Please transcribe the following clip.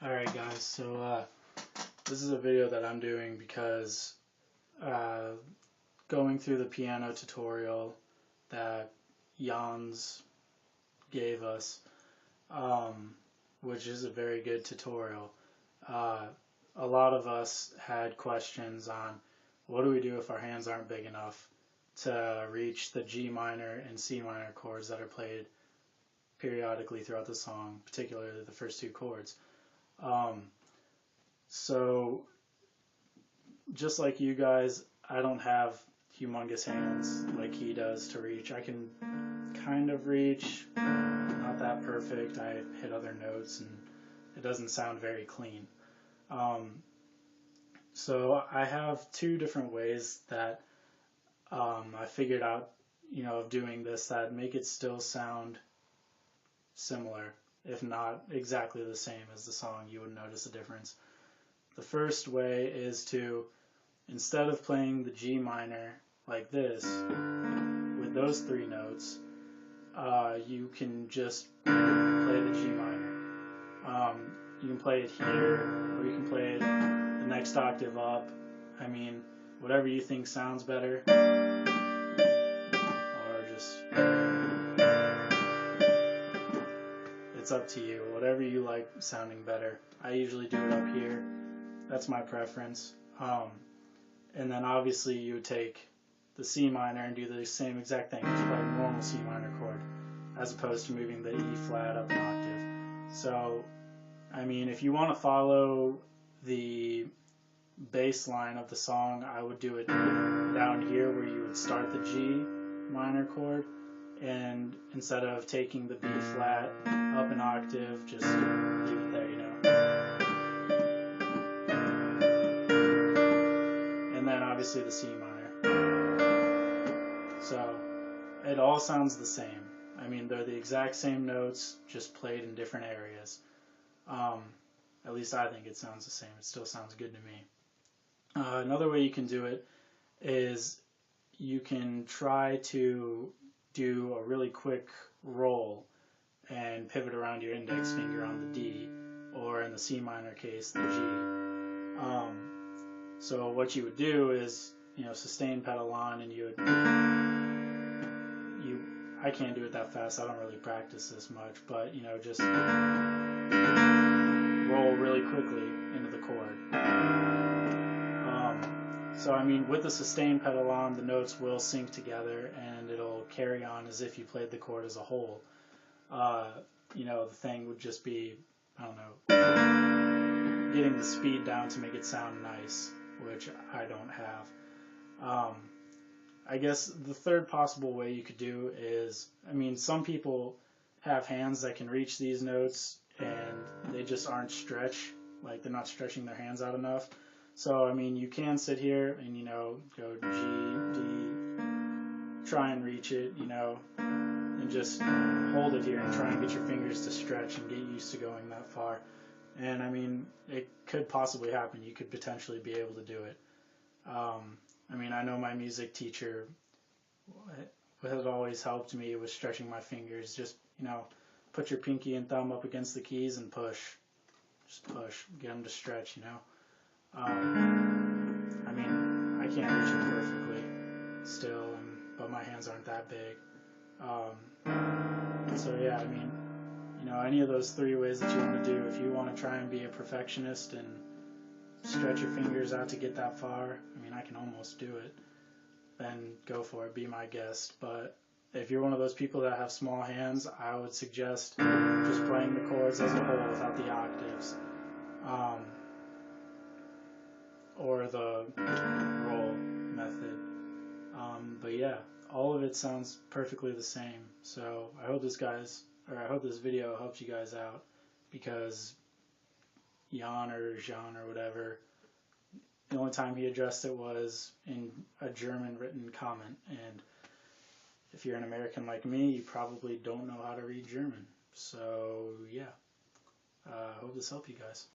Alright guys, so this is a video that I'm doing because going through the piano tutorial that Jans gave us, which is a very good tutorial, a lot of us had questions on what do we do if our hands aren't big enough to reach the G minor and C minor chords that are played periodically throughout the song, particularly the first two chords. So just like you guys, I don't have humongous hands like he does to reach. I can kind of reach, not that perfect. I hit other notes and it doesn't sound very clean. So I have two different ways that I figured out, of doing this that make it still sound similar, if not exactly the same as the song. You would notice a difference. The first way is to, instead of playing the G minor like this, with those three notes, you can just play the G minor. You can play it here, or you can play it the next octave up. I mean, whatever you think sounds better, or just, it's up to you, whatever you like sounding better. I usually do it up here. That's my preference. And then obviously you would take the C minor and do the same exact thing. Just play a normal C minor chord, as opposed to moving the E flat up an octave. So, I mean, if you want to follow the bass line of the song, I would do it down here where you would start the G minor chord, and instead of taking the B flat up an octave, just leave it there, And then obviously the C minor. So it all sounds the same. I mean, they're the exact same notes, just played in different areas. At least I think it sounds the same. It still sounds good to me. Another way you can do it is you can try to do a really quick roll and pivot around your index finger on the D, or in the C minor case, the G. So what you would do is, sustain pedal on, and I can't do it that fast. I don't really practice this much, but just roll really quickly into the chord. So I mean, with the sustain pedal on, the notes will sync together and it'll carry on as if you played the chord as a whole. The thing would just be, I don't know, getting the speed down to make it sound nice, which I don't have. I guess the third possible way you could do is, I mean, some people have hands that can reach these notes and they just aren't stretched, like they're not stretching their hands out enough. So, I mean, you can sit here and, go G, D, try and reach it, and just hold it here and try and get your fingers to stretch and get used to going that far. And, I mean, it could possibly happen. You could potentially be able to do it. I mean, I know my music teacher, what has always helped me was stretching my fingers. Just, put your pinky and thumb up against the keys and push. Just push. Get them to stretch, I mean, I can't reach it perfectly still, but my hands aren't that big. So yeah, I mean, any of those three ways that you want to do, if you want to try and be a perfectionist and stretch your fingers out to get that far, I mean, I can almost do it, then go for it, be my guest. But if you're one of those people that have small hands, I would suggest just playing the chords as a whole without the octaves. Or the roll method. But yeah, all of it sounds perfectly the same. So I hope this video helps you guys out, because Jan or whatever, the only time he addressed it was in a German written comment, and if you're an American like me, you probably don't know how to read German. So yeah, I hope this helped you guys.